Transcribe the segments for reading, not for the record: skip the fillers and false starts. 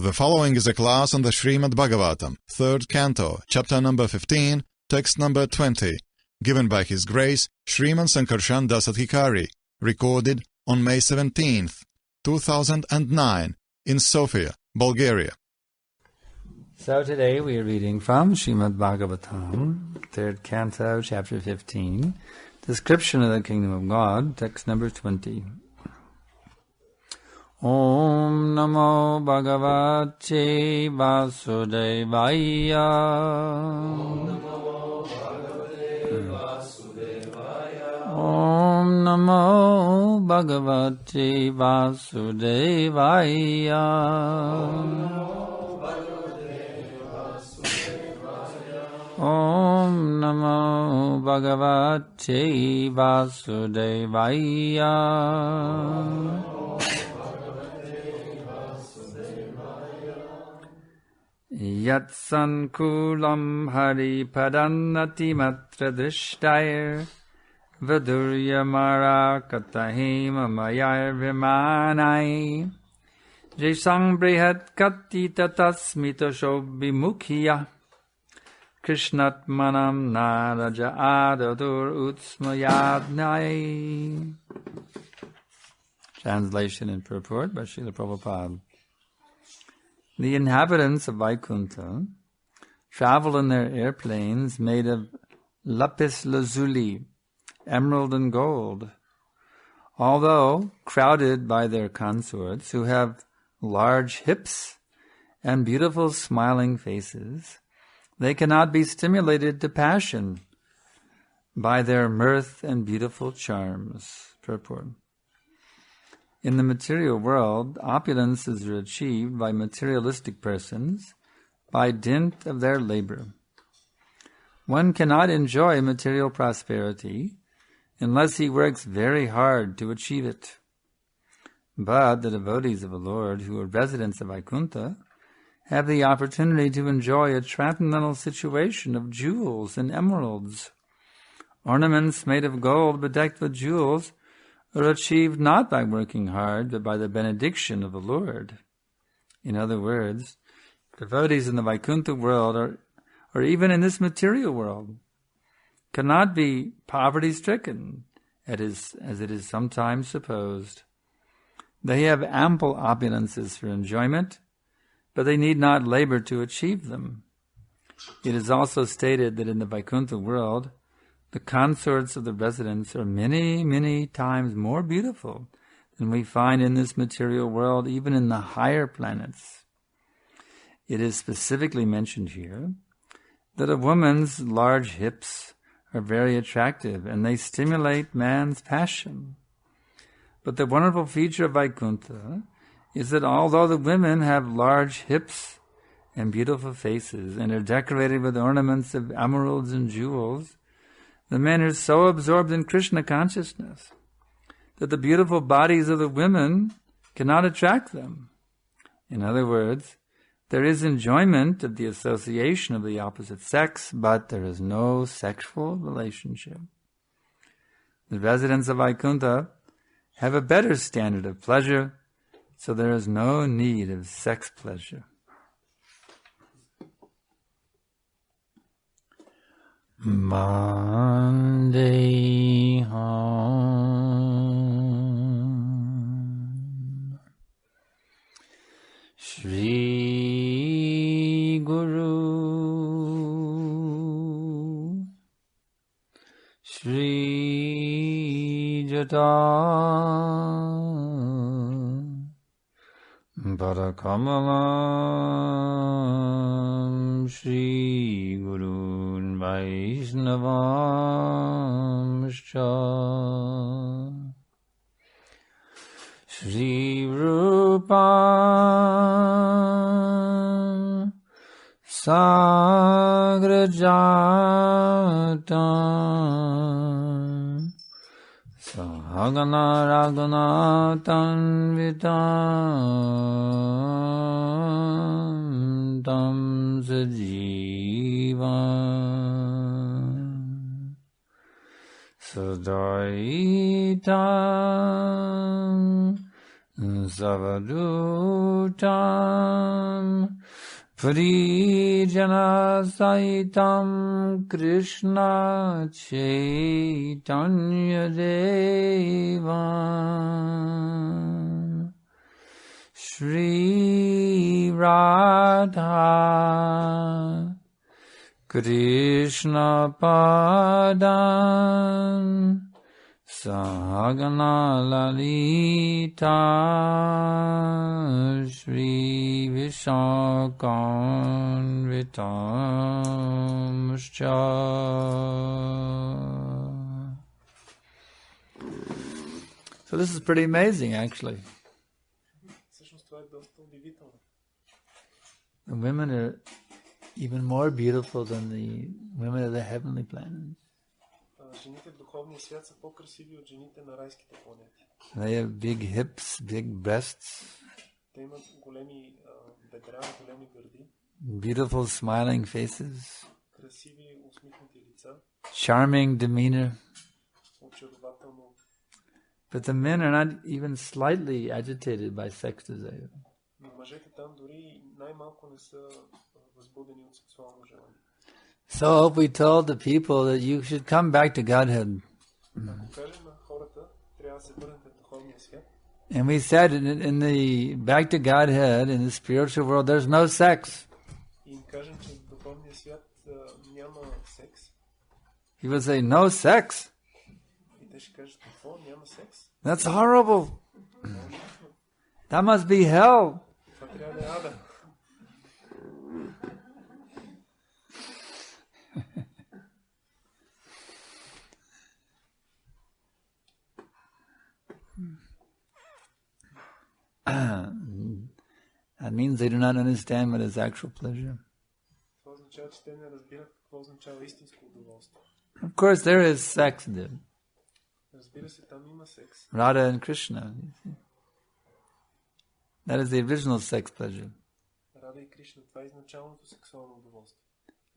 The following is a class on the Srimad Bhagavatam, 3rd Canto, chapter number 15, text number 20, given by His Grace Sriman Sankarshan Das Adhikari, recorded on May 17th, 2009, in Sofia, Bulgaria. So today we are reading from Srimad Bhagavatam, 3rd Canto, chapter 15, description of the Kingdom of God, text number 20. Om Namo Bhagavate Vasudevaya. Om Namo Bhagavate Vasudevaya. Om Namo Bhagavate Vasudevaya. Yat sankulam hari padannati matra drishtair vadurya mara katahima mayar vimanai jesang brihat kati tatasmita shobhimukhiya krishnat manam naraja adadur utsmayadnai. Translation and purport by Srila Prabhupada. The inhabitants of Vaikuntha travel in their airplanes made of lapis lazuli, emerald and gold. Although crowded by their consorts who have large hips and beautiful smiling faces, they cannot be stimulated to passion by their mirth and beautiful charms. Purport. In the material world, opulences are achieved by materialistic persons by dint of their labor. One cannot enjoy material prosperity unless he works very hard to achieve it. But the devotees of the Lord, who are residents of Vaikuntha, have the opportunity to enjoy a transcendental situation of jewels and emeralds. Ornaments made of gold bedecked with jewels are achieved not by working hard, but by the benediction of the Lord. In other words, devotees in the Vaikuntha world, or even in this material world, cannot be poverty-stricken, as it is sometimes supposed. They have ample opulences for enjoyment, but they need not labor to achieve them. It is also stated that in the Vaikuntha world, the consorts of the residents are many, many times more beautiful than we find in this material world, even in the higher planets. It is specifically mentioned here that a woman's large hips are very attractive and they stimulate man's passion. But the wonderful feature of Vaikuntha is that although the women have large hips and beautiful faces and are decorated with ornaments of emeralds and jewels, the men are so absorbed in Krishna consciousness that the beautiful bodies of the women cannot attract them. In other words, there is enjoyment of the association of the opposite sex, but there is no sexual relationship. The residents of Vaikuntha have a better standard of pleasure, so there is no need of sex pleasure. Vandeham Shri Guru Shri Jata Parakamalam Shri Gurun Vaishnavamscha Shri Rupam Sagrajatam Sahagana Raghunathan Vitam Tam Sajivam Sadaitam Savadutam Parijana Saitam Krishna Chaitanya Devam Shri Radha Krishna Padam Sahagana Lalita Shri Vishakanvitamscha. So this is pretty amazing, actually. The women are even more beautiful than the women of the heavenly planets. Жените в духовния свят са по-красиви от жените на райските планети. They have big hips, big breasts. Те имат големи бедра, големи гърди. Beautiful smiling faces. Красиви усмихнати лица. Charming demeanor. Очарователно. But the men are not even slightly agitated by sex desire. Но мъжете там дори най-малко не са възбудени от сексуално желание. So if we told the people that you should come back to Godhead, and we said in the back to Godhead, in the spiritual world, there's no sex, he would say, no sex? That's horrible. That must be hell. That means they do not understand what is actual pleasure. Of course, there is sex there. Radha and Krishna. That is the original sex pleasure.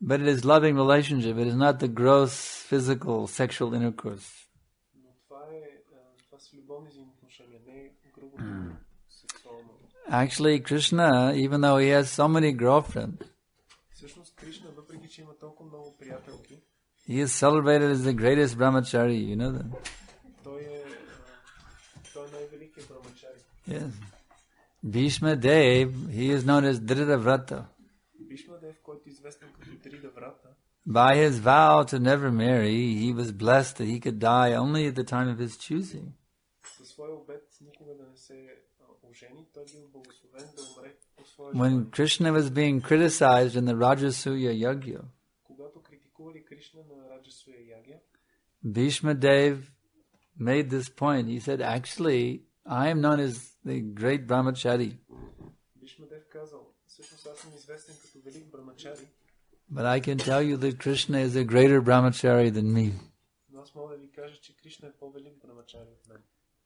But it is loving relationship. It is not the gross physical sexual intercourse. Actually, Krishna, even though he has so many girlfriends, he is celebrated as the greatest brahmachari. You know that? Yes. Bhishma Dev, he is known as Dhridavrata. By his vow to never marry, he was blessed that he could die only at the time of his choosing. When Krishna was being criticized in the Rajasuya Yagya, Bhishma Dev made this point. He said, actually, I am known as the great brahmachari. But I can tell you that Krishna is a greater brahmachari than me.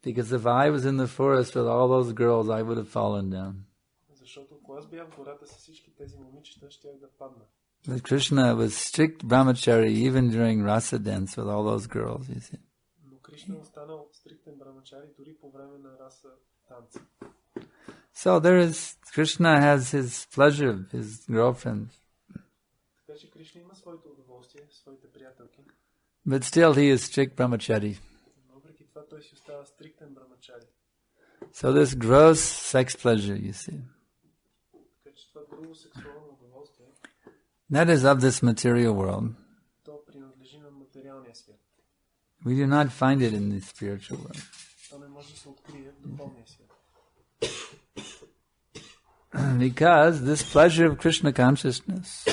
Because if I was in the forest with all those girls, I would have fallen down. But Krishna was strict brahmachari even during rasa dance with all those girls, you see. So there is, Krishna has his pleasure, his girlfriends. But still he is strict brahmachari. So this gross sex pleasure, you see, that is of this material world. We do not find it in the spiritual world. Because this pleasure of Krishna consciousness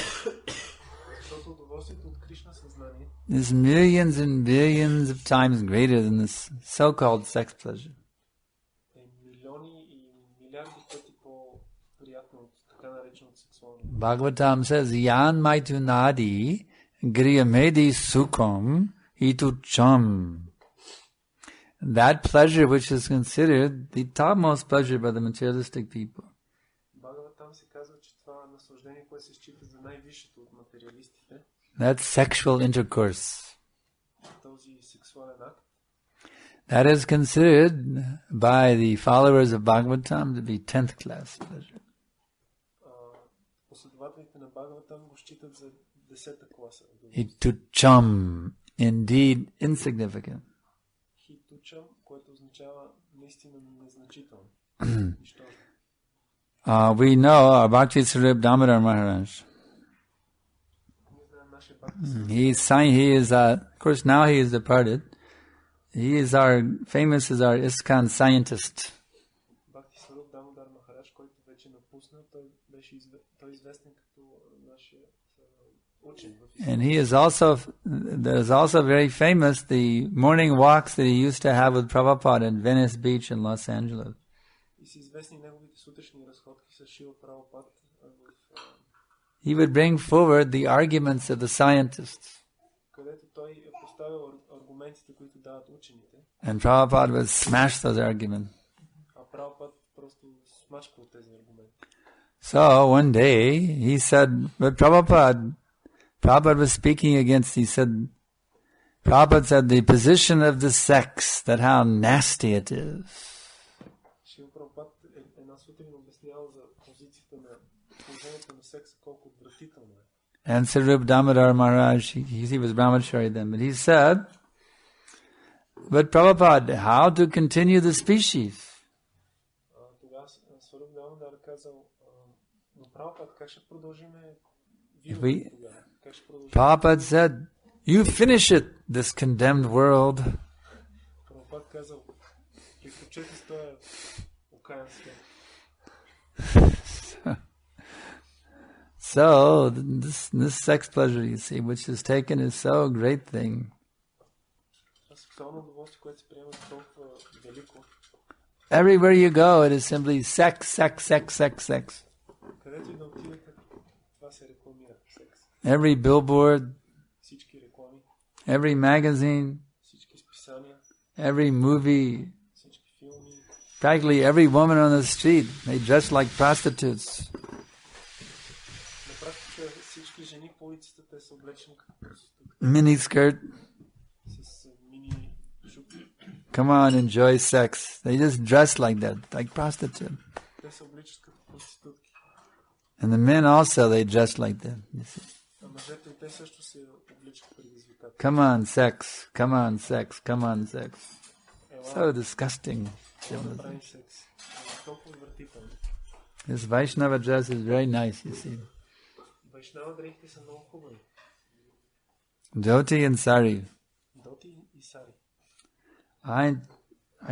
is millions and billions of times greater than this so-called sex pleasure. Bhagavatam says, Yan maitu nadi griyamedi sukham itucham. That pleasure which is considered the topmost pleasure by the materialistic people. That's sexual intercourse. That is considered by the followers of Bhagavatam to be 10th class pleasure. Последователите на Бхагаватам го считат за 10-та класа. Hitucham, indeed insignificant. Хитучам, което означава наистина незначително. We know our Bhakti Swarup Damodar Maharaj. He is, of course, now he is departed. He is famous as our ISKCON scientist. Бхакти Сваруп Дамодар Махарадж, който вече напусна, той е известен като нашия учен. And he is also very famous the morning walks that he used to have with Prabhupada in Venice Beach in Los Angeles. И са известни неговите сутрешни разходки с Шила Прабхупад. He would bring forward the arguments of the scientists. Където той е поставил аргументите, които дават учените. And Prabhupada would smash those arguments. А Прабхупад просто смачкал тези аргументи. So one day he said, but Prabhupada was speaking against, Prabhupada said the position of the sex, that how nasty it is. Шила Прабхупад една сутрин обяснява за позицията на положението на секса, колко отвратително е. And Sarup Damodar Maharaj, he was Brahmachari then, but he said, but Prabhupada, how to continue the species? Тогава Сваруп Дамодар казал, но Прабхупад, как ще продължиме видеото тогава? Prabhupada said, you finish it, this condemned world. Прабхупад казал, приключете с този окаян свят. So, this sex pleasure, you see, which is taken is so great thing. Everywhere you go, it is simply sex, sex, sex, sex, sex. Every billboard, every magazine, every movie, practically every woman on the street, they dress like prostitutes. Mini skirt. Come on, enjoy sex. They just dress like that, like prostitute. And the men also, they dress like that. You see. Come on, sex. Come on, sex. Come on, sex. So disgusting. This Vaishnava dress is very nice, you see. Dhoti and sari. I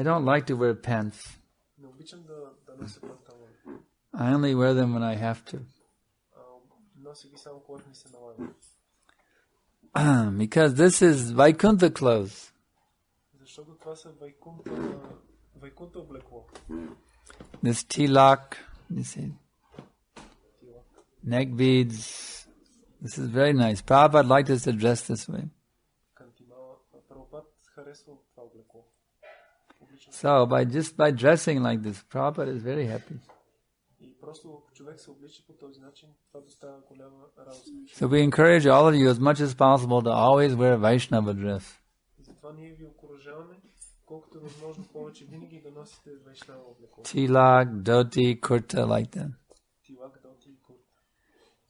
don't like to wear pants. I only wear them when I have to. Because this is Vaikuntha clothes. This tilak, you see, neck beads. This is very nice. Prabhupada liked us to dress this way. So by dressing like this, Prabhupada is very happy. So we encourage all of you as much as possible to always wear a Vaishnava dress. Tilak, dhoti, kurta, like that.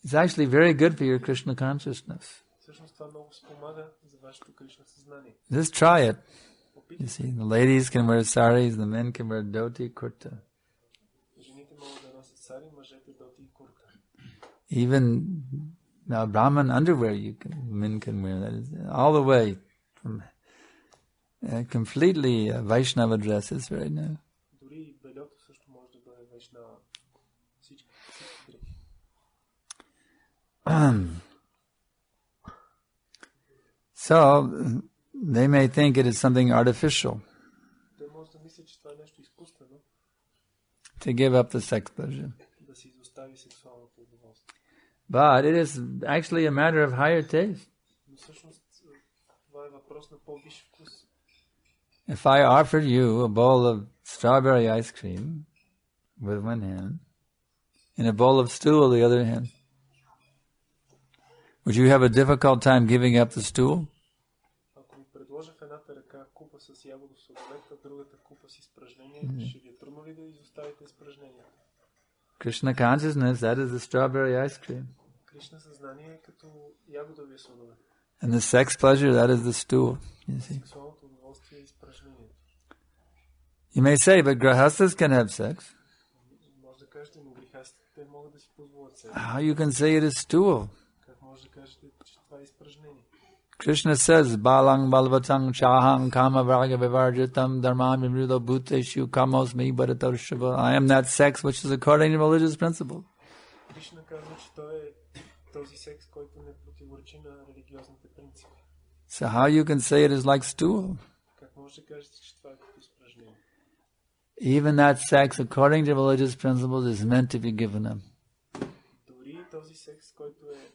It's actually very good for your Krishna consciousness. Just try it. You see, the ladies can wear saris, the men can wear dhoti, kurta. Even now, Brahman underwear men can wear. That is all the way from completely Vaishnava dress is very nice. So they may think it is something artificial to give up the sex pleasure. But it is actually a matter of higher taste. If I offered you a bowl of strawberry ice cream with one hand and a bowl of stool with the other hand, would you have a difficult time giving up the stool? купа с ягодов сладолед, а другата купа с изпражнения, ще ви е трудно ли да изоставите изпражненията? Krishna consciousness, that is the strawberry ice cream. Кришна съзнание е като ягодовия сладолед. And the sex pleasure, that is the stool. You see. Сексуалното удоволствие е изпражнението. You may say, but grahastas can have sex. Може да кажете, но грехастите могат да си позволят секс. How you can say it is stool? Как може да кажете, че това е изпражнение? Krishna says, balang balvatang chahang kama vraga vivarjitam dharman vimrudo bhuteshu kamos me bharatarshava. I am that sex which is according to religious principle. Кришна казва, че той е този секс, който не противоречи на религиозните принципи. So how you can say it is like stool? Как може да кажете, че това е като изпражнение? Even that sex, according to religious principles, is meant to be given up. Дори този секс, който е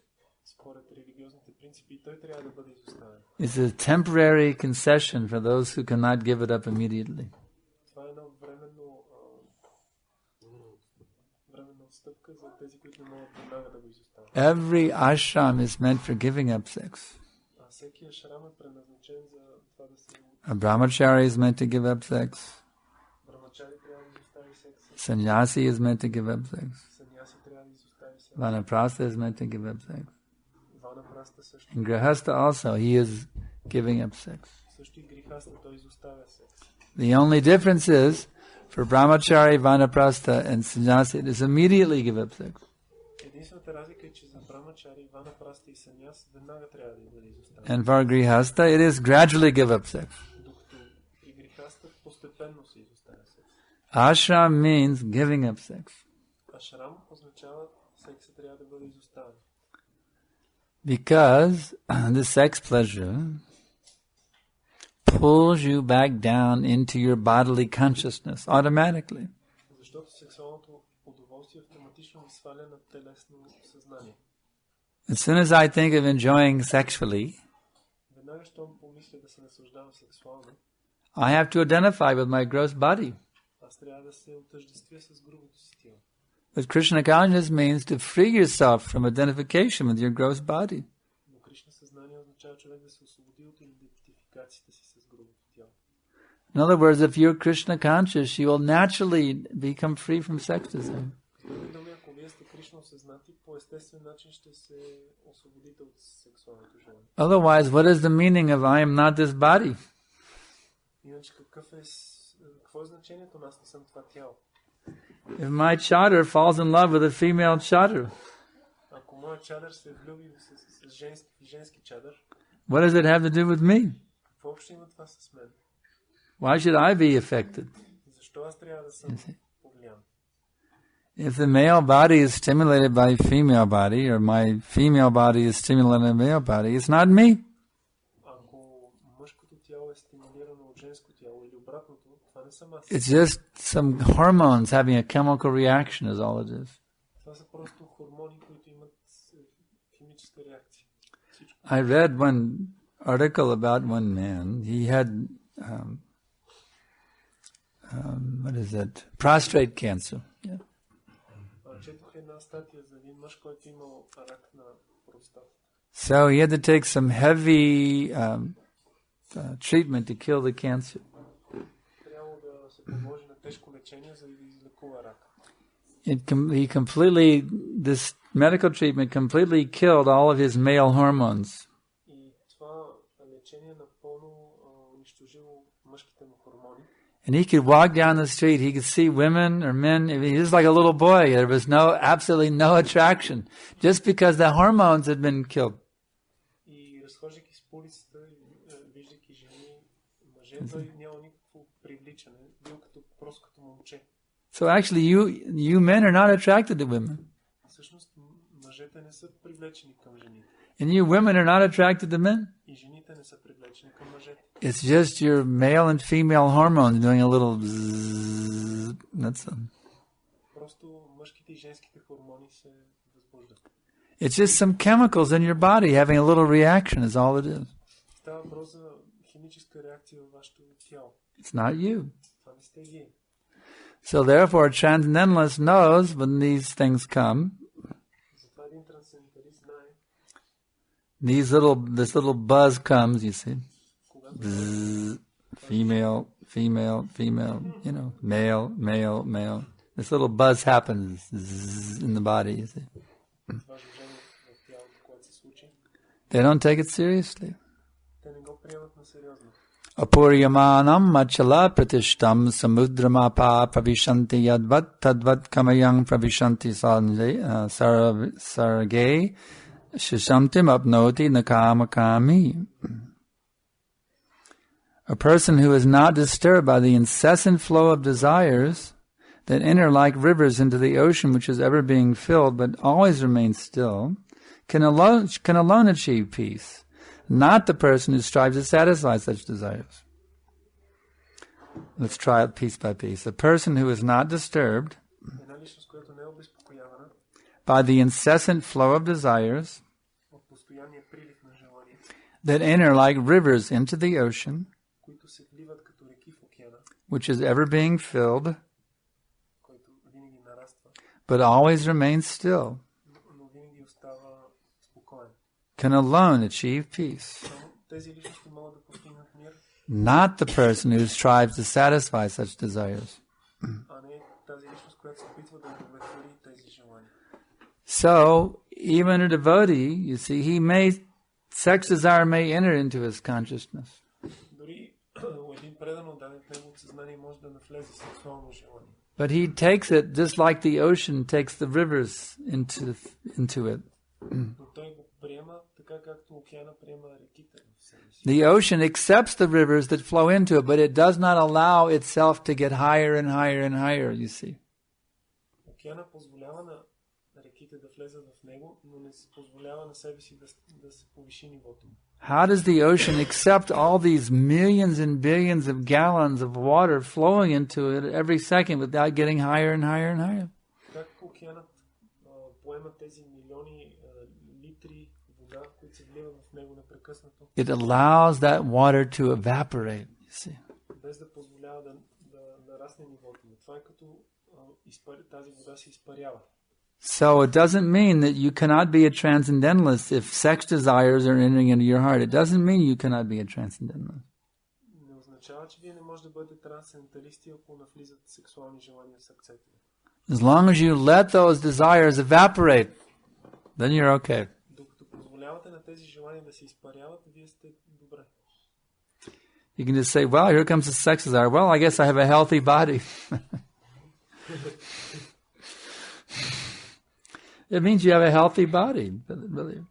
според религиозните принципи, той трябва да бъде изоставен. It's a temporary concession for those who cannot give it up immediately. Това е едно временно отстъпка за тези, които не могат веднага да го изоставят. Every ashram is meant for giving up sex. А всеки ашрам е предназначен за това да се... A brahmachari is meant to give up sex. Брамачари трябва да изостави секс. Sannyasi is meant to give up sex. Саньяси трябва да изостави секс. Vanaprastha is meant to give up sex. Ванапраста също. And grihastha also, he is giving up sex. Също и грехаста, той изоставя секс. The only difference is, for brahmachari, vanaprastha, and sannyasi, it is immediately give up sex. Единствената разлика е, че за брамачари, ванапраста и саньяс веднага трябва да бъде изоставен. And for grihastha, it is gradually give up sex. Докато при грехаста постепенно се изоставя секс. Ashram means giving up sex. Ашрам означава секса трябва да бъде изоставен. Because the sex pleasure pulls you back down into your bodily consciousness automatically. Защото сексуалното удоволствие автоматично ви сваля на телесно съзнание. As soon as I think of enjoying sexually, Веднага, щом помисля да се наслаждавам сексуално, I have to identify with my gross body. аз трябва да се отъждествя с грубото си тяло. But Krishna consciousness means to free yourself from identification with your gross body. Но Кришна съзнание означава човек да се освободи от идентификацията си с грубото тяло. In other words, if you're Krishna conscious, you will naturally become free from sex desire. Думи, ако вие сте Кришна осъзнати, по естествен начин ще се освободите от сексуалното желание. Otherwise, what is the meaning of I am not this body? Иначе какво е значението на аз не съм това тяло? If my chatter falls in love with a female chatter, Ако моят чадър се влюби с женски чадър, what does it have to do with me? какво общо има това с мен? Why should I be affected? Защо аз трябва да съм повлиян? If the male body is stimulated by female body, or my female body is stimulated by male body, it's not me. Ако мъжкото тяло е стимулирано от женско тяло или обратното, това не съм аз. It's just some hormones having a chemical reaction is all it is. Това са просто хормони, които имат химическа реакция. I read one article about one man. He had, what is that? Prostate cancer. Yeah. Четох една статия за един мъж, който имал рак на простата. So he had to take some heavy treatment to kill the cancer. Трябвало да се подложи на тежко лечение, за да излекува рака. This medical treatment completely killed all of his male hormones. И това лечение напълно унищожило мъжките му хормони. And he could walk down the street, he could see women or men, he was like a little boy. There was absolutely no attraction, just because the hormones had been killed. И разхождайки с улицата, виждайки жени, мъже, той няма никакво привличане, бил просто като момче. So actually you men are not attracted to women. Всъщност мъжете не са привлечени към жените. And you women are not attracted to men. И жените не са привлечени към мъжете. It's just your male and female hormones doing a little bzzz. That's Просто мъжките и женските хормони се възбуждат. It's just some chemicals in your body having a little reaction is all it is. Става въпрос за химическа реакция във вашето тяло. It's not you. Това не сте вие. So therefore, a transcendentalist knows when these things come, Затова един трансценденталист знае, this little buzz comes, you see. Bzzz, female, female, female, male, male, male. This little buzz happens in the body, you see. They don't take it seriously. Apuryamanam machala pratishtam samudramapa pravishanti yadvat tadvat kamayang pravishanti sarage shishamtim apnoti nakamakami. A person who is not disturbed by the incessant flow of desires that enter like rivers into the ocean which is ever being filled but always remains still, can alone achieve peace, not the person who strives to satisfy such desires. Let's try it piece by piece. A person who is not disturbed by the incessant flow of desires that enter like rivers into the ocean, which is ever being filled, but always remains still, can alone achieve peace. Not the person who strives to satisfy such desires. So, even a devotee, you see, sex desire may enter into his consciousness. But he takes it just like the ocean takes the rivers into it. The ocean accepts the rivers that flow into it, but it does not allow itself to get higher and higher and higher, you see. How does the ocean accept all these millions and billions of gallons of water flowing into it every second without getting higher and higher and higher? It allows that water to evaporate, you see. So it doesn't mean that you cannot be a transcendentalist if sex desires are entering into your heart. It doesn't mean you cannot be a transcendentalist. As long as you let those desires evaporate, then you're okay. You can just say, well, here comes the sex desire. Well, I guess I have a healthy body. It means you have a healthy body, really.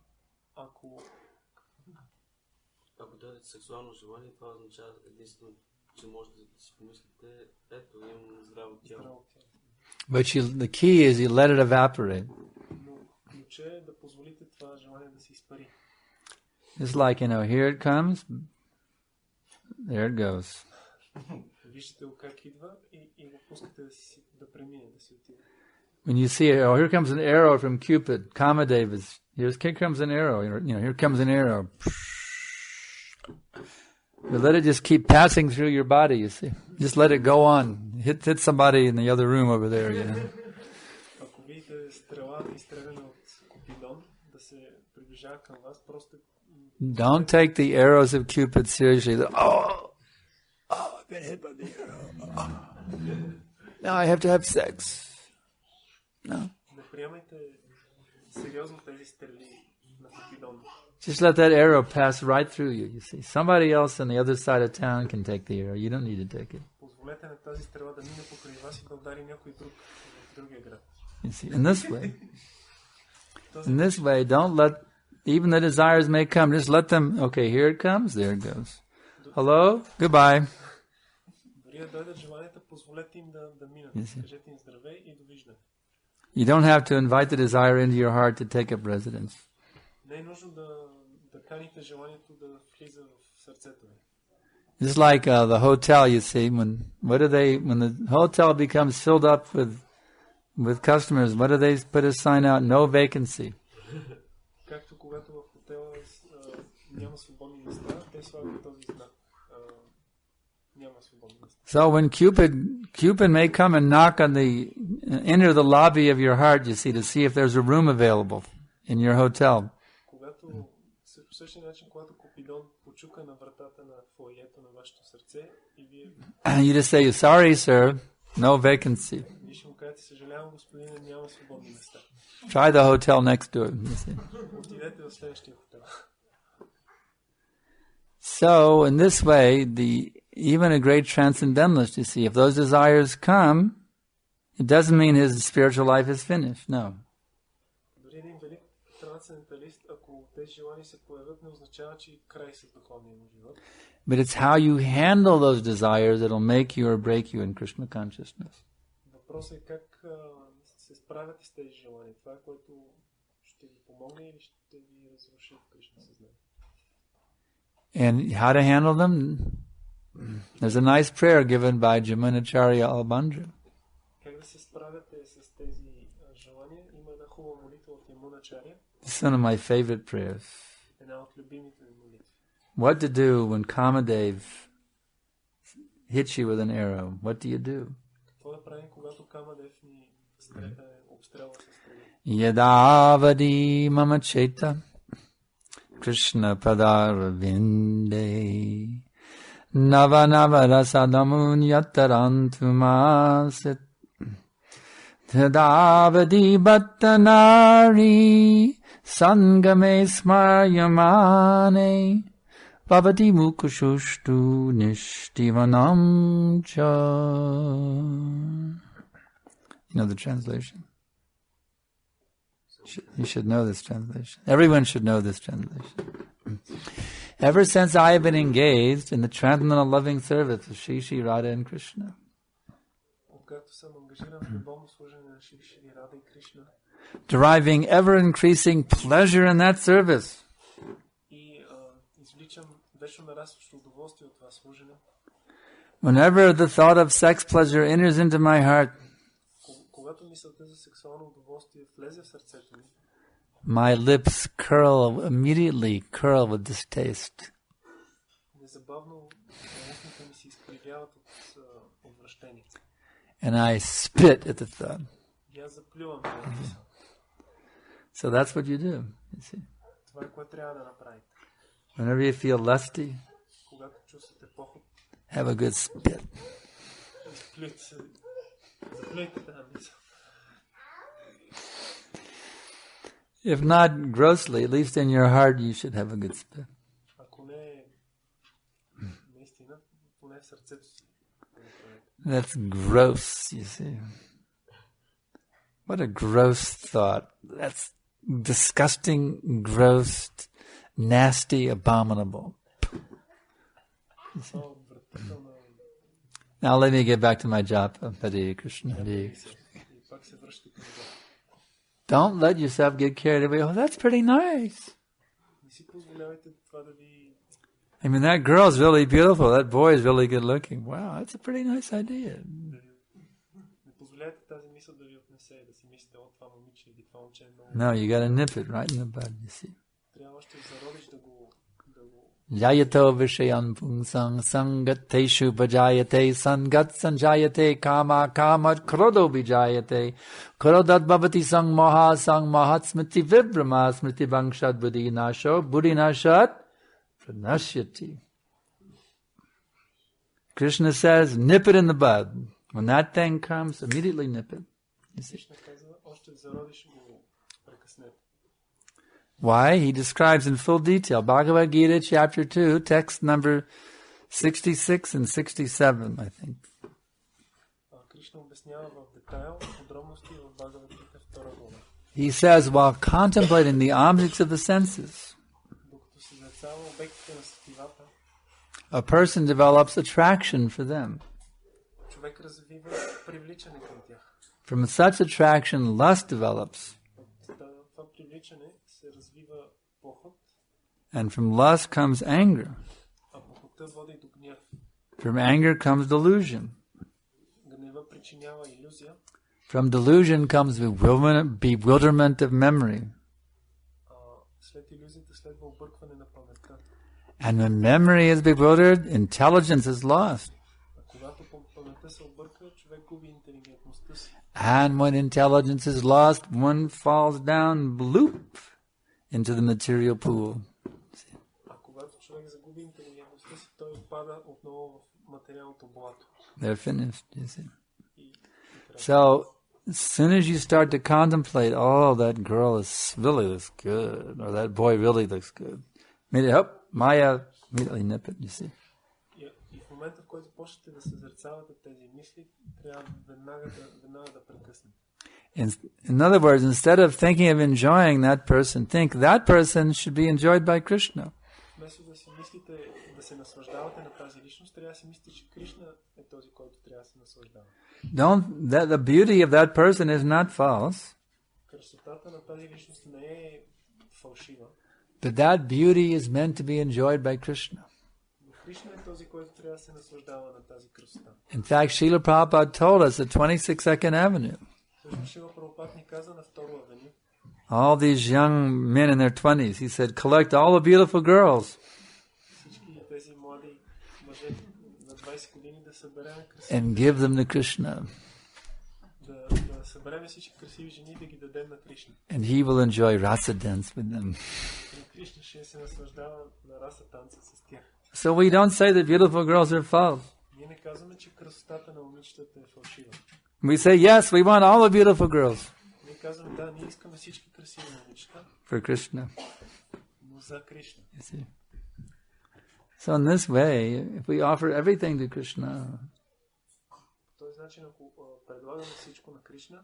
But the key is you let it evaporate. It's like, here it comes, there it goes. When you see, here comes an arrow from Cupid, Kamadeva's, here comes an arrow, here comes an arrow. You let it just keep passing through your body, you see. Just let it go on. Hit somebody in the other room over there, Don't take the arrows of Cupid seriously. I've been hit by the arrow. Now I have to have sex. No. Just let that arrow pass right through you, you see. Somebody else on the other side of town can take the arrow. You don't need to take it. You see, in this way, don't let, even the desires may come, just let them, okay, here it comes, there it goes. Hello, goodbye. You see. You don't have to invite the desire into your heart to take up residence. It's like the hotel, you see, when the hotel becomes filled up with customers, what do they put a sign out? No vacancy. So when Cupid may come and knock on enter the lobby of your heart, you see, to see if there's a room available in your hotel. И вие You just say, sorry, sir, no vacancy. ще му кажете, съжалявам, господине, няма свободни места. Try the hotel next door. You see. Отидете в следващия хотел. So, in this way, even a great transcendentalist, you see, if those desires come, it doesn't mean his spiritual life is finished. No. Дори един велик трансценденталист, ако тези желания се появят, не означава, че край с духовния му живот. But it's how you handle those desires that'll make you or break you in Krishna consciousness. Въпросът е как се справяте с тези желания. Това е което ще ви помогне или ще ви разруши в Кришна съзнание. And how to handle them? There's a nice prayer given by Jamunacharya Albandra. Как да се справяте с тези желания? Има една хубава молитва от Ямуначаря. It's one of my favorite prayers. Една от любимите ми молитви. What to do when Kamadev hits you with an arrow? What do you do? Какво да правим, когато Камадев ни обстрелва с стрели? Yadavadi mama cheta Krishna padarvinde Nava nava rasadamun yatarantumasit Tadavadi bhattanari Sangame smaryamane Bhavati mukushushtu nishtivanam cha. You know the translation? You should know this translation. Everyone should know this translation. Ever since I have been engaged in the transcendental loving service of Shri Shri Radha and Krishna, deriving ever increasing pleasure in that service, whenever the thought of sex pleasure enters into my heart, my lips immediately curl with distaste. And I spit at the thought. So that's what you do, you see. Whenever you feel lusty, have a good spit. If not grossly, at least in your heart, you should have a good spit. That's gross, you see. What a gross thought. That's disgusting, gross, nasty, abominable. Now let me get back to my job. Hare Krishna, Hare Krishna. Don't let yourself get carried away. Oh, that's pretty nice. I mean, that girl's really beautiful. That boy is really good looking. Wow, that's a pretty nice idea. No, you got to nip it right in the bud, you see. Jayato vishayan pungsang sangateshu bhajayate sangat sanjayate kama kamat krodo vijayate krodat bhavati sang maha smriti vibrama smriti bangshad buddhi nashat pranashyati. Krishna says, nip it in the bud. When that thing comes, immediately nip it. You see? Why? He describes in full detail. Bhagavad Gita, chapter 2, text number 66 and 67, I think. He says, while contemplating the objects of the senses, a person develops attraction for them. From such attraction, lust develops. And from lust comes anger. From anger comes delusion. From delusion comes bewilderment of memory. And when memory is bewildered, intelligence is lost. And when intelligence is lost, one falls down, bloop, into the material pool. материалното блато. They're finished, you see. So, as soon as you start to contemplate, oh, that girl really looks good, or that boy really looks good, Maya immediately nip it, you see. И в момента, в който почнете да съзерцавате тези мисли, трябва веднага да прекъснете. In other words, instead of thinking of enjoying that person, think that person should be enjoyed by Krishna. Вместо да си мислите, да се наслаждавате на тази личност, трябва да си мислите, че Кришна е този, който трябва да се наслаждава. The beauty of that person is not false. Красотата на тази личност не е фалшива. But that beauty is meant to be enjoyed by Krishna. Но Кришна е този, който трябва да се наслаждава на тази красота. In fact, Srila Prabhupada told us at 22nd Avenue. Шрила Прабхупад ни каза на Второ авеню. All these young men in their 20s, he said, collect all the beautiful girls. Всички тези млади мъже на 20 години да съберем красиви. And give them to Krishna. Да съберем всички красиви жени и да ги дадем на Кришна. And he will enjoy rasa dance with them. И Кришна ще се наслаждава на раса танца с тях. So we don't say that beautiful girls are false. Ние не казваме, че красотата на момичетата е фалшива. We say, yes, we want all the beautiful girls. Ние казваме, да, ние искаме всички красиви момичета. For Krishna. Но за Кришна. You see. So in this way, if we offer everything to Krishna, По този начин, ако предлагаме всичко на Кришна,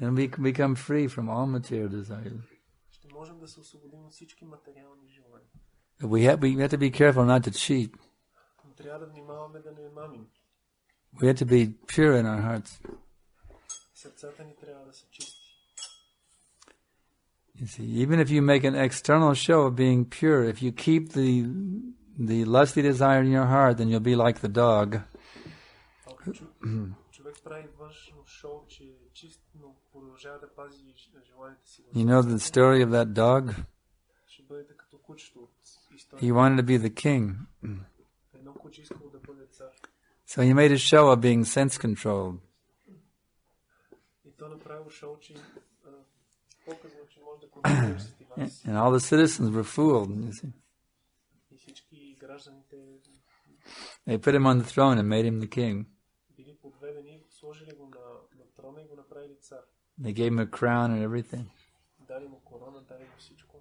then we can become free from all material desires. ще можем да се освободим от всички материални желания. We have to be careful not to cheat. Но трябва да внимаваме да не мамим. We have to be pure in our hearts. Сърцата ни трябва да са чисти. You see, even if you make an external show of being pure, if you keep the lusty desire in your heart, then you'll be like the dog. Ако човек прави външно шоу, че е чист, но продължава да пази желанията си. You know the story of that dog? Ще бъдете като кучето от историята. He wanted to be the king. Едно куче искало да бъде цар. So he made a show of being sense-controlled. И то направило шоу, че показва, че може да контролира сетивата си. And all the citizens were fooled, you see. И всички гражданите They put him on the throne and made him the king. били подведени, сложили го на трона и го направили цар. They gave him a crown and everything. Дали му корона, дали му всичко.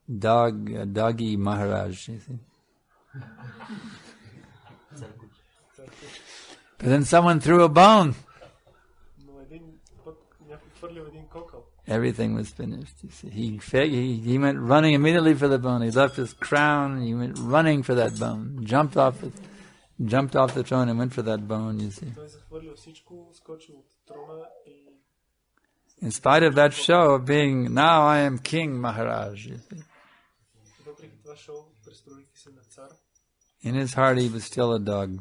Doggy Maharaj, you see. But then someone threw a bone. Но един път някой хвърлил един кокъл. Everything was finished. You see. He went running immediately for the bone. He left his crown. He went running for that bone. Jumped off the throne and went for that bone. You see. Той захвърлил всичко, скочил от трона и In spite of that show of being, now I am King Maharaj. You see. въпреки това шоу, престроихи се на цар. In his heart, he was still a dog.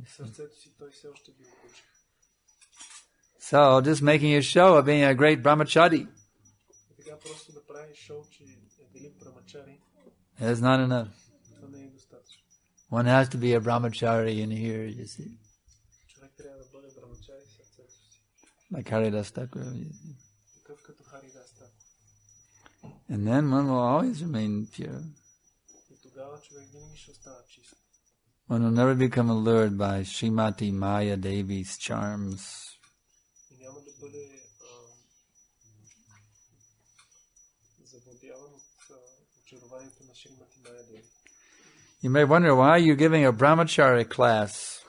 В сърцето си той все още бил куче. So, just making a show of being a great brahmachari И така просто да прави шоу, че е велик брамачари, is not enough. това не е достатъчно. One has to be a brahmachari in here, you see. Човек трябва да бъде брамачари в сърцето си. Like Haridas Thakur. You see. Такъв като Харидас Такур. And then one will always remain pure. И тогава човек винаги ще остава чист. One will never become allured by Srimati Maya Devi's charms. И няма да бъде завладяван от очарованието на Шримати Майя Деви. You may wonder why you're giving a brahmachari class.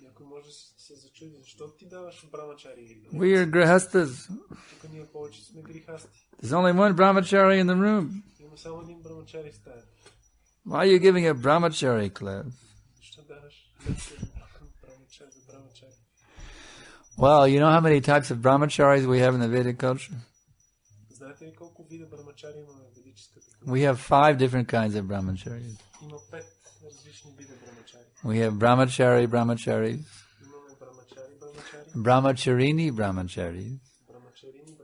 Някой може да се зачуди, защо ти даваш брамачари? We are grihastas. Тук ние повече сме грихасти. There's only one brahmachari in the room. Има само един брамачари в стаята. Why are you giving a brahmachari class? Защо даваш лекция за брамачари? Well, you know how many types of brahmacharis we have in the Vedic culture? Знаете ли колко вида брамачари имаме в ведическата култура? We have 5 different kinds of brahmacharis. Има 5 различни вида брамачари. We have brahmacharis, Имаме брамачари, brahmacharini brahmacharis, брамачарини,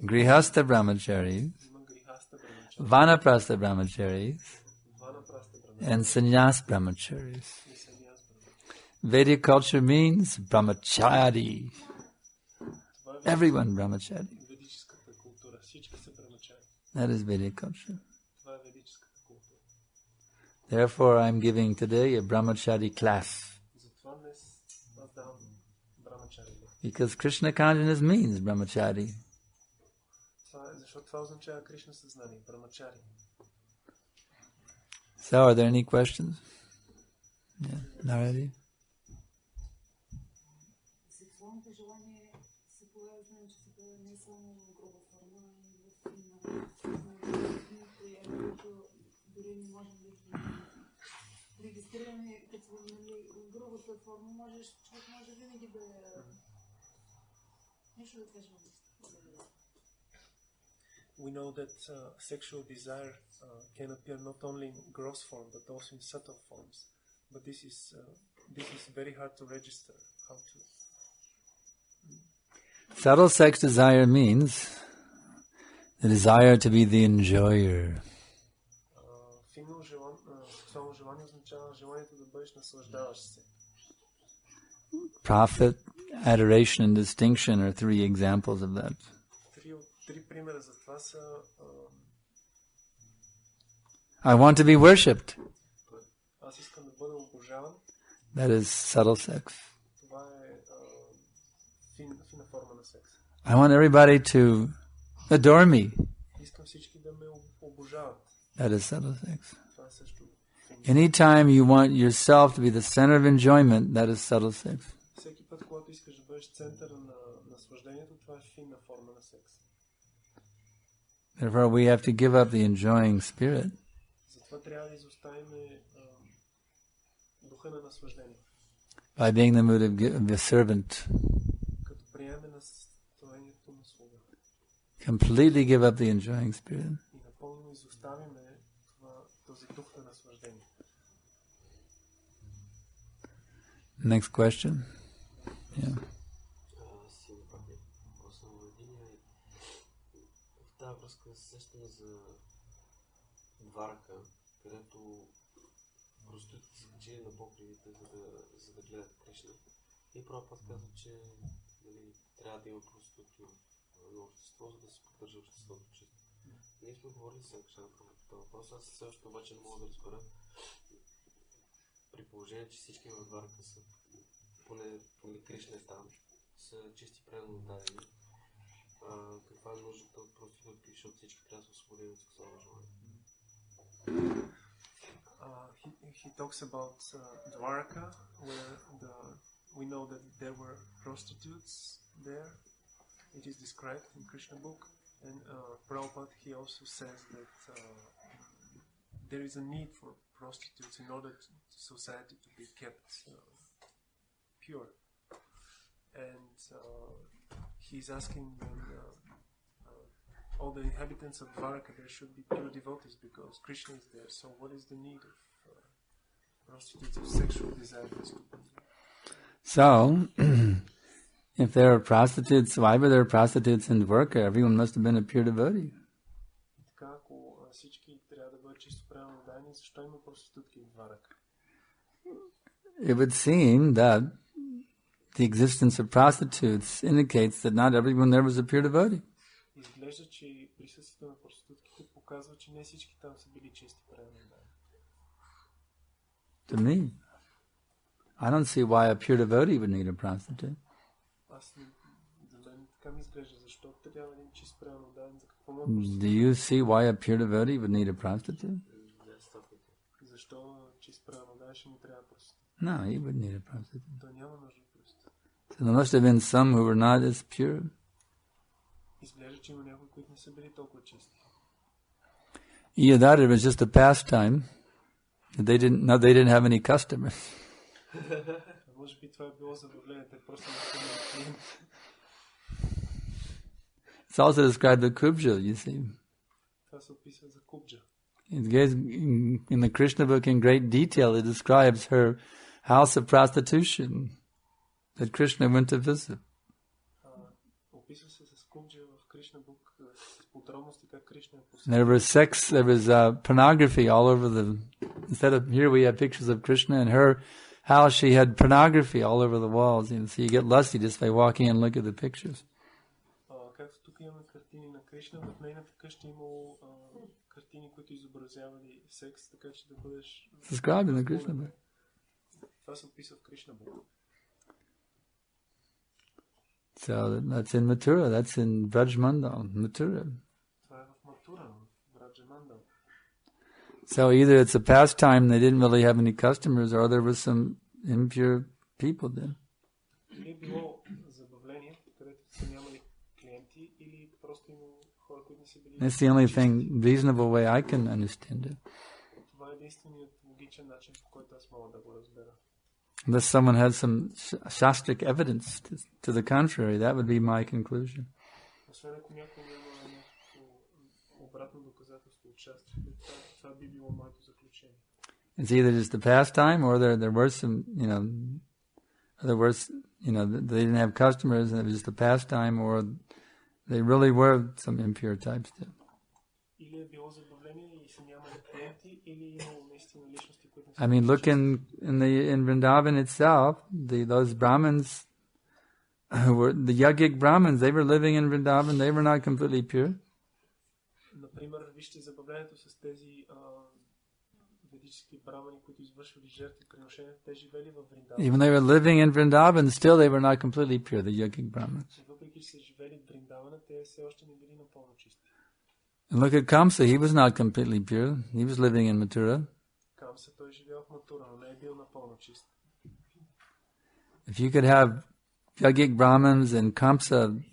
grihastha brahmacharis, има грихаста брамачари, vanaprastha brahmacharis, ванапраста брамачари and sannyas brahmacharis. и саньяс брамачари. Vedic culture means brahmachari. Това е Everyone brahmachari. ведическата култура. Всички са брамачари. That is Vedic culture. Това е ведическата култура. Therefore, I'm giving today a brahmachari class. Затова днес аз давам брахмачари лекция. Because Krishna consciousness means brahmachari. Защото това означава Кришна съзнание, брахмачари. So, are there any questions? Yeah, Naradi? Сексуалното желание се появява, че се появява не само в груба форма, и в дори не можем да ги регистрираме като в грубата форма, човек може винаги да нещо да кажем. We know that sexual desire can appear not only in gross form but also in subtle forms. But this is very hard to register. How to? Subtle sex desire means the desire to be the enjoyer. Финно сексуално желание означава желанието да бъдеш наслаждаващ се. Profit, adoration, and distinction are three examples of that. Три примера за това са. I want to be worshipped. Аз искам да бъда обожаван. That is subtle sex. Това е фина форма на секс. I want everybody to adore me. Искам всички да ме обожават. That is subtle sex. Това е също. Anytime you want yourself to be the center of enjoyment, that is subtle sex. Всеки път, когато искаш да бъдеш центъра на наслаждението, това е финна форма на секс. Therefore, we have to give up the enjoying spirit. Затова трябва да изоставим духа на наслаждение. By being the mood of the servant. Като приеме настроението на слуга. Completely give up the enjoying spirit. И напълно изоставим този дух на наслаждение. Next question. Yeah. В връзка се сещам за Дварака, където проститутките са качили на покривите, за да гледат Кришна. И първа път казва, че трябва да има проститутки в общество, за да се поддържа обществото чисто. Ние сме говорили с Санкаршан по този въпрос, аз все още обаче не мога да разбера, при положение, че всички в Дварака са, поне Кришна е там, са чисти правилно дадени. Каква е нуждата от проститутки, защото всички трябва да се освободим от сексуално желание? He talks about Dwarka, where we know that there were prostitutes there. It is described in Krishna book, and Prabhupada he also says that there is a need for prostitutes in order to society to be kept pure. And he's asking when all the inhabitants of Dwaraka there should be pure devotees because Krishna is there. So what is the need of prostitutes of sexual desire? So, if there are prostitutes, why were there prostitutes in Dwarka? Everyone must have been a pure devotee. Така, ако всички трябва да бъдат чисто правилно дани, защо има проститутки в Дварака? It would seem that the existence of prostitutes indicates that not everyone there was a pure devotee. Изглежда, че присъствието на проститутките показва, че не всички там са били чисти правилно дани. To me, I don't see why a pure devotee would need a prostitute. За мен така ми изглежда, защо трябва един чист правилно даден, за какво мога Do you see why a pure devotee would need a prostitute? Защо чист правилно даден ще му трябва проститут? No, he wouldn't need a prostitute. Той няма нужда от проститут. So there must have been some who were not as pure. Изглежда, че има някои, които не са били толкова чисти. Either that or it was just a pastime. They didn't have any customers. Може би това е било забавление, те просто не са имали клиенти. It's also described the kubja, you see. Това се описва за кубджа. In the Krishna book in great detail, it describes her house of prostitution that Krishna went to visit. Описва се с кубджа в Кришна бук с подробности как Кришна е посетил. There was pornography all over the. Instead of here, we have pictures of Krishna. In her house, she had pornography all over the walls. So you get lusty just by walking and look at the pictures. както тук имаме картини на Кришна, в нейната къща имало картини, които изобразявали секс, така че да бъдеш... Described in the Krishna book. Това се описва в Кришна Бук. So that's in Mathura, that's in Brajmandal, Mathura. Това е в Матура, в Браджамандал. So either it's a pastime, they didn't really have any customers, or there was some impure people there. Или е било забавление, където са нямали клиенти, или просто имало хора, които не са били... That's the only thing, reasonable way I can understand it. Това е единственият логичен начин, по който аз мога да го разбера. Unless someone has some shastric evidence to the contrary, that would be my conclusion. Освен ако някой няма някакво обратно доказателство от щастието, това би било моето заключение. It's either just a pastime, or there were some, they didn't have customers and it was just a pastime, or they really were some impure types too. Или е било забавление и са нямали клиенти, или имало наистина личности, които не са... I mean, look in Vrindavan itself, those Brahmins who were the yogic Brahmins. They were living in Vrindavan. They were not completely pure. Например, вижте забавлението с тези ведически брамани, които извършвали жертви приношения, те живели в Вриндаван. Even they were living in Vrindavan, still they were not completely pure. The yogic Brahmins. Въпреки че са живели в Вриндавана, те все още не били напълно чисти. And look at Kamsa. He was not completely pure. He was living in Mathura. Камса, той живял в Матура, но не е бил напълно чист. If you could have yogic Brahmins and Kamsa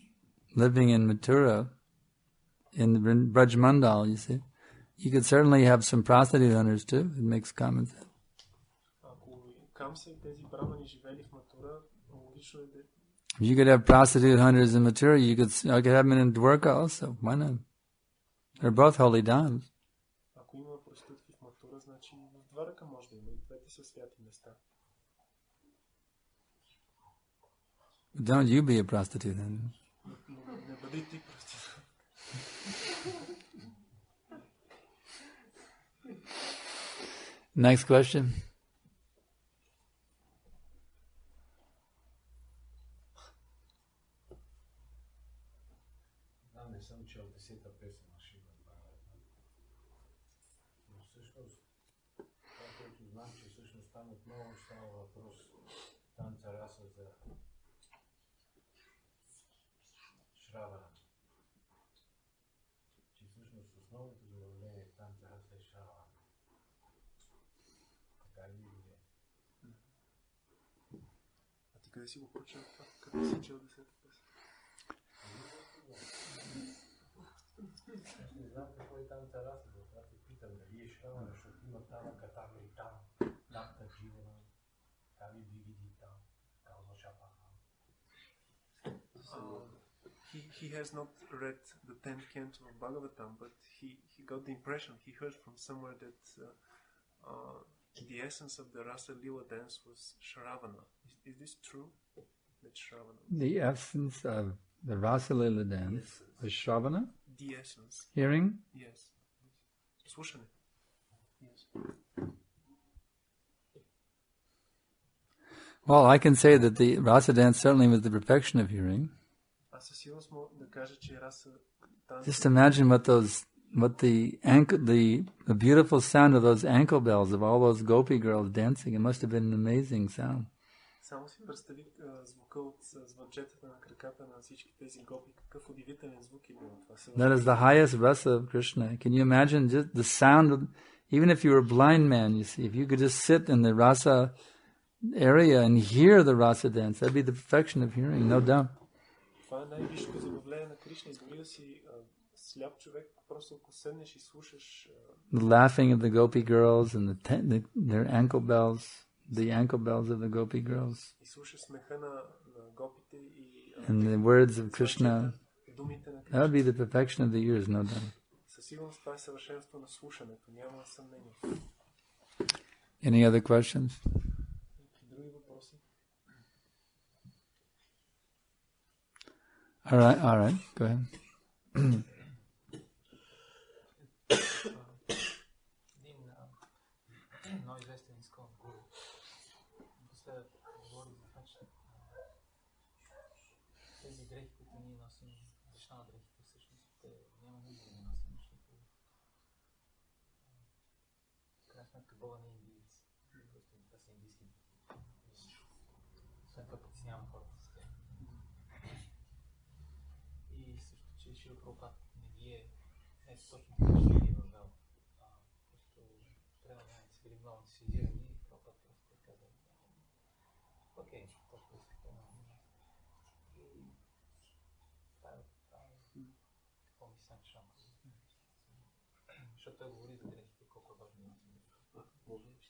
living in Mathura, in the Brajmandal, you see, you could certainly have some prostitute hunters too. It makes common sense. Ако Камса и тези брамани живели в Матура, логично е да... If you could have prostitute hunters in Mathura, I could have them in Dwarka also. Why not? They're both holy dams. Ако има проститутки в Матура, значи в Дварака може да има. И двете са святи места. Don't you be a prostitute then. Но не бъди ти проститутка. Next question. Не съм чел 10-та песен на Шримад Бхагаватам. Но всъщност, това, което знам, че всъщност там отново става въпрос танца раса за Шравана. Че всъщност основното заявление в танца раса е Шравана. Така ли е? А ти къде си го прочел това? Къде си чел 10-та песен? Аз не знам какво е танца раса, затова те питам дали е Шравана, защото има тама катама и там, дамта дживана, ками бивиди там, кауза шапаха. He has not read the 10th canto of Bhagavatam, but he got the impression, he heard from somewhere that the essence of the Rasa Lila dance was Shravana. Is this true? That Shravana? The essence of the Rasa Lila dance was Shravana, The essence. hearing. Yes. Слушане. Yes. Well, I can say that the Rasa dance certainly was the perfection of hearing. Аз със сигурност мога да кажа, че Раса Just imagine what the beautiful sound of those ankle bells of all those gopi girls dancing. It must have been an amazing sound. Само си представи звука от звънчетата на краката на всички тези гопи. Какъв удивителен звук е бил това. That is the highest rasa of Krishna. Can you imagine just the sound of, even if you were a blind man, you see, if you could just sit in the rasa area and hear the rasa dance, that'd be the perfection of hearing, no doubt. Това е най-висшето забавление на Кришна. И дори да си сляп човек, просто ако седнеш и слушаш The laughing of the gopi girls and their ankle bells, the ankle bells of the gopi girls, и слушаш смеха на гопите и and the words of Krishna, думите на that would Кришна. be the perfection of the ears, no doubt. Със сигурност това е съвършенство на слушането. Няма съмнение. Any other questions? Други въпроси? All right, go ahead. Много известен изкон гуру. Последът говори за това, че тези дрехи, които ние носим, Санкаршана дрехите, всъщност няма нужда да носим, защото в крайна сметка Бога не е индиец. Просто това са индийски дрехи. Освен това притеснявам хората с тях. И също, че Шрила Прабхупад не ги е точно така ще ги е въвел. Просто предаването са били много ентусиазирани и Прабхупад просто е казал окей, толкова искате много. Защото той говори за дрехите, колко е важно да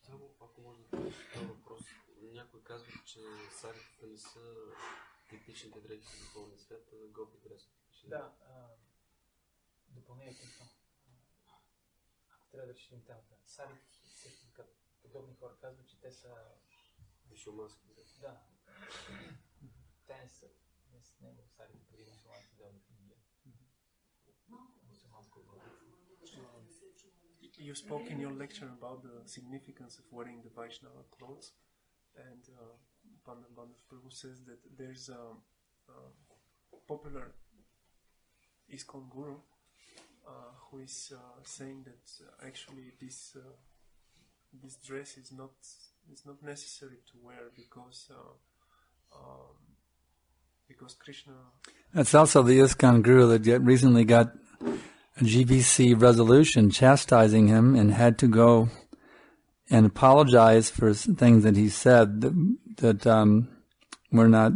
Само, ако може да кажеш този въпрос, някой казва, че сарите не са типичните дрехи за духовния свят, а гопи дрехи. Да, допълнение към това. Ако трябва да решим темата. Сарите също така, подобни хора казват, че те са Мюсюлмански дрехи. да. Те не са него сарите преди мюсюлмански дълги в Индия. Мюсюлманско обладание. You spoke in your lecture about the significance of wearing the Vaishnava clothes, and Pandit Prabhu says that there's a popular ISKCON guru who is saying that actually this dress is not necessary to wear because Krishna. That's also the ISKCON guru that recently got a GBC resolution chastising him and had to go and apologize for things that he said that were not,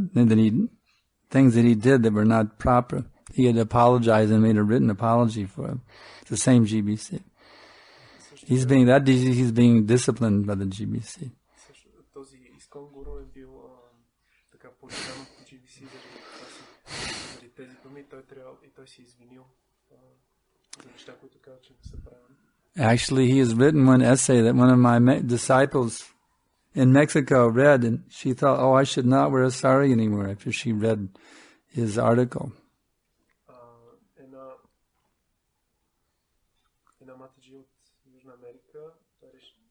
things that he did that were not proper. He had apologized and made a written apology for him. It's the same GBC. He's being disciplined by the GBC. Този ISKCON гуру е бил така порицан от GBC заради тези думи и той се извинил за неща, които казва, че не са правилни. Actually, he has written one essay that one of my disciples in Mexico read, and she thought, oh, I should not wear a sari anymore after she read his article. Една матаджи от Южна Америка решила,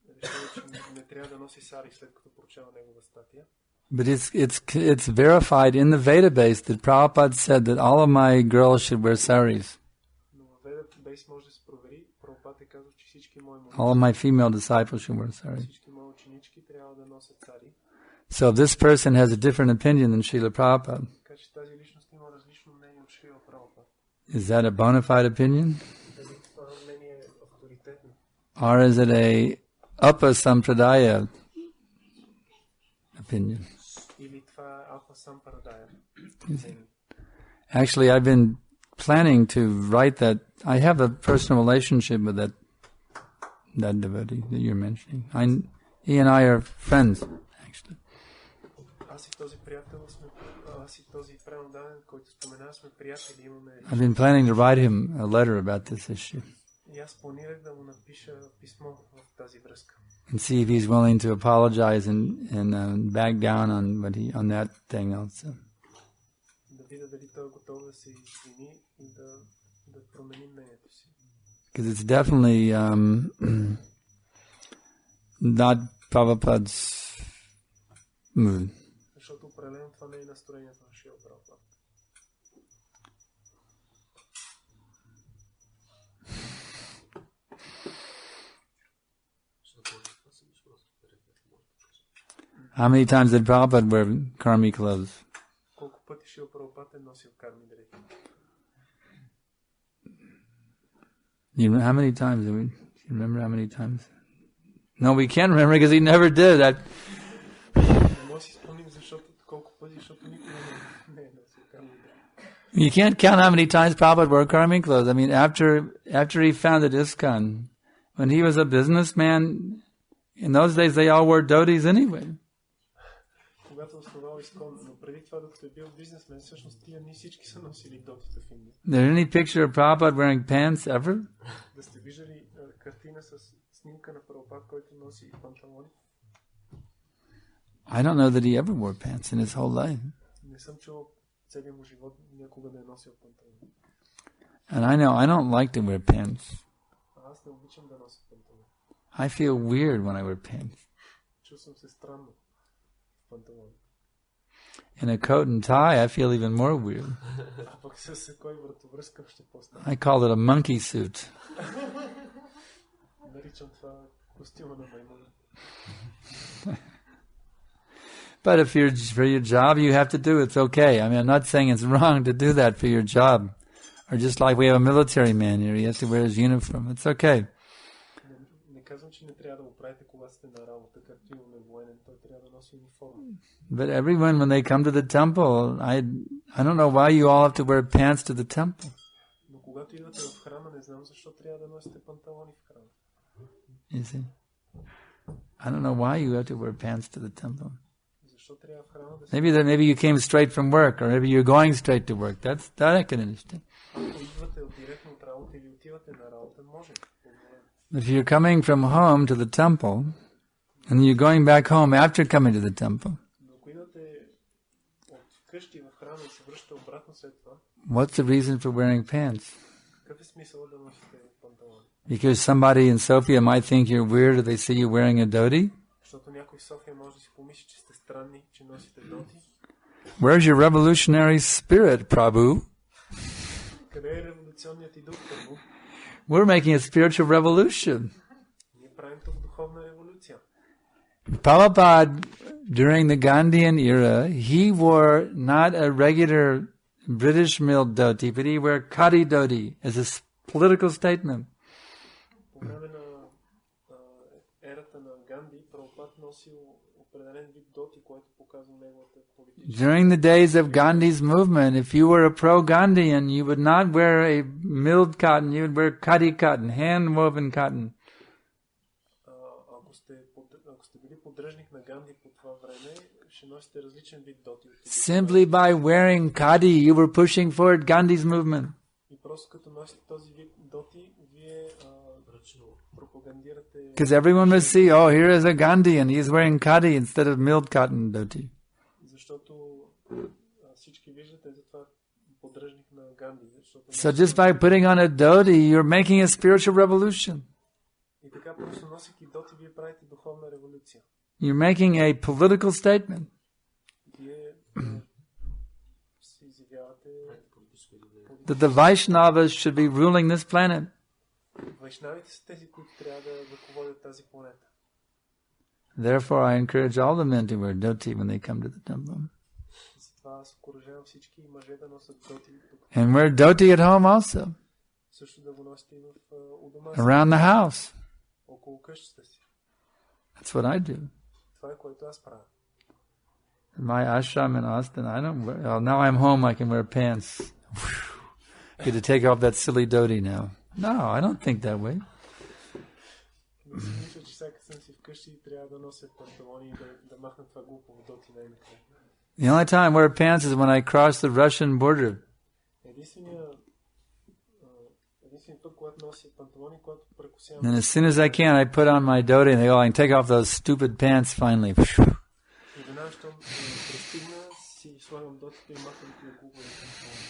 че не трябва да носи сари след като прочела негова статия. But it's verified in the Veda base that Prabhupada said that all of my girls should wear saris. Може да се провери, Прабхупад е казал, че всички мои all of my female disciples should wear saris. всички мои ученички трябва да носят цари. So this person has a different opinion than Srila Prabhupada. Така че тази личност има различно мнение от Шрила Прабхупад. Is that a bona fide opinion? Дали това мнение е авторитетно? Or is it a Uppa Sampradaya opinion? Или това е Алпа Сампрадая? Actually, I've been planning to write that. I have a personal relationship with that devotee that you're mentioning. He and I are friends, actually. I've been planning to write him a letter about this issue and see if he's willing to apologize and back down on that thing also. Because it's definitely not Prabhupada's mood. How many times did Prabhupada wear karmi clothes? How many times? Do you remember how many times? No, we can't remember because he never did that. You can't count how many times Prabhupada wore karmi clothes. I mean, after he founded ISKCON, when he was a businessman, in those days they all wore dhotis anyway. There any picture of Prabhupada wearing pants ever? I don't know that he ever wore pants in his whole life. And I know I don't like to wear pants. I feel weird when I wear pants. In a coat and tie, I feel even more weird. А пък с кой вратовръзка ще постане. I call it a monkey suit. Наричам това костюма на маймуна. But if you're for your job, you have to do it. It's okay. I mean, I'm not saying it's wrong to do that for your job. Or just like we have a military man here, he has to wear his uniform. It's okay. Не казвам, че не трябва да го правите, когато сте на работа, както имаме военен, той трябва да носи униформа. But everyone, when they come to the temple, I don't know why you all have to wear pants to the temple. Но когато идвате в храма, не знам защо трябва да носите панталони в храма. You see? I don't know why you have to wear pants to the temple. Защо трябва в храма да се... Maybe you came straight from work, or maybe you're going straight to work. That I can understand. Ако идвате директно от работа или отивате на работа, може. If you're coming from home to the temple, and you're going back home after coming to the temple, Но ако идвате от къщи в храма и се връщате обратно след това, what's the reason for wearing pants? какъв е смисъл да носите панталони? Because somebody in Sofia might think you're weird if they see you wearing a dhoti? Защото някой в София може да си помисли, че сте странни, че носите доти. Where's your revolutionary spirit, Prabhu? Къде е революционният ти дух, Прабу? We're making a spiritual revolution. Ние правим тук духовна революция. Prabhupada, during the Gandhian era, he wore not a regular British milled dhoti, but he wore khadi dhoti as a political statement. По време на ерата на Ганди, Прабхупад носил определен вид доти, който показва неговата политическа. During the days of Gandhi's movement, if you were a pro-Gandhian, you would not wear a milled cotton, you would wear khadi cotton, hand-woven cotton. Ако сте били поддръжник на Ганди по това време, ще носите различен вид доти. Simply by wearing khadi, you were pushing forward Gandhi's movement. И просто като носите този вид доти, вие пропагандирате... Because everyone would see, oh, here is a Gandhi and he's wearing khadi instead of milled cotton dhoti. Защото всички виждате за това поддръжник на Ганди. So just by putting on a dhoti, you're making a spiritual revolution. И така просто носейки доти, вие правите духовна революция. You're making a political statement. Вие се изявявате That the Vaishnavas should be ruling this planet. Вайшнавите са тези, които трябва да ръководят тази планета. Therefore, I encourage all the men to wear dhoti when they come to the temple. Затова аз окуражавам всички мъже да носят доти. And wear dhoti at home also. Също да го носите и у дома си. Around the house. Около къщата си. That's what I do. Това е което аз правя. My ashram in Austin, I don't wear, well, now I'm home, I can wear pants. Get to take off that silly dhoti now. No, I don't think that way. Мисля, че всяка съм си вкъщи и трябва да нося панталони и да махна това глупаво доти най-накрая. The only time I wear pants is when I cross the Russian border. Единственият път, когато нося панталони, когато прекусявам... And as soon as I can, I put on my dhoti and I go, I can take off those stupid pants finally. И веднага, щом пристигна, си слагам дотите и махам тия глупави панталони.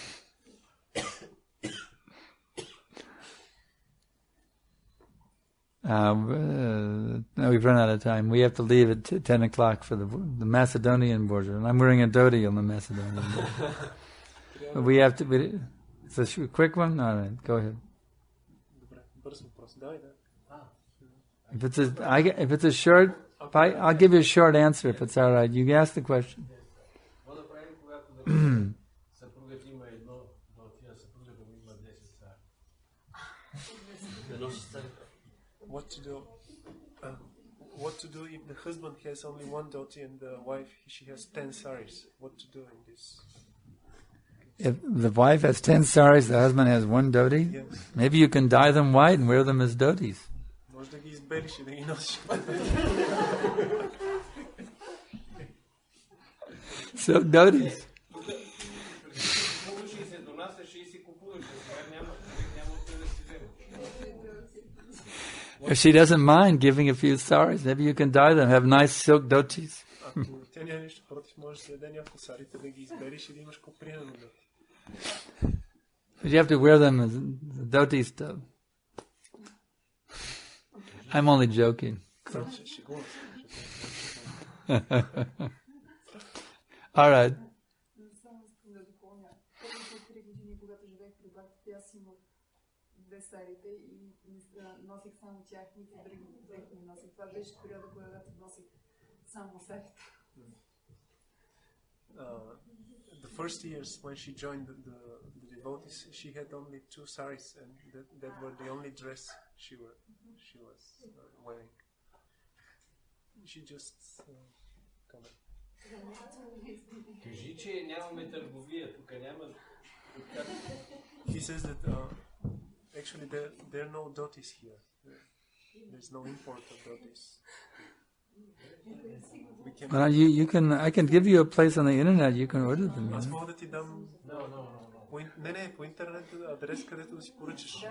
We've run out of time. We have to leave at 10 o'clock for the Macedonian border. And I'm wearing a dhoti on the Macedonian border. But we have to... It's a quick one? All right, go ahead. If it's a short... I'll give you a short answer if it's all right. You ask the question. What to do if the husband has only one dhoti and the wife she has 10 saris? What to do in this? If the wife has 10 saris, the husband has one dhoti. Yes. Maybe you can dye them white and wear them as dhotis. Може да ги избелиш и да ги носиш. So dhotis. If she doesn't mind giving a few saris, maybe you can dye them, have nice silk dhotis. Ако тя няма нищо против, може да си даде няколко сарите да ги избериш и да имаш копринено доти. But you have to wear them as dhoti stuff. I'm only joking. All right. Само искам да допълня. Първите 3 години, когато живеех при бабките, аз имах 2 старите и носих само тях, нито други дрехи не носих. Това беше периода, когато носих само старите. The first years when she joined the devotees, she had only 2 saris, and that were the only dress she was wearing. She just kind of. Кажи, че нямаме търговия, тук няма. He says that actually there are no dotis here. There's no import of dotis. I can give you a place on the internet. You can order them. Аз мога да ти дам по интернет адрес, където да си поръчаш.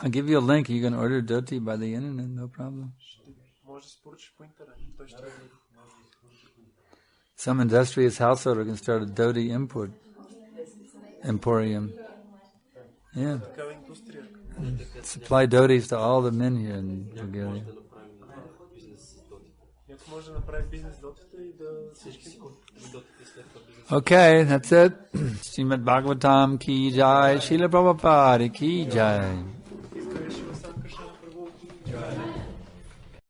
I'll give you a link. You can order dhoti by the internet, no problem. Може да си поръчаш по интернет. Той ще Some industrious householder can start a dhoti emporium. Yeah. такава индустрия. Supply dhotis to all the men here in Bulgaria. Някой може да направи бизнес дотите и да всички. Okay, that's it. Srimad Bhagavatam ki jai, Srila Prabhupada ki jai. Искаш Санкаршан Прабhu ki jai.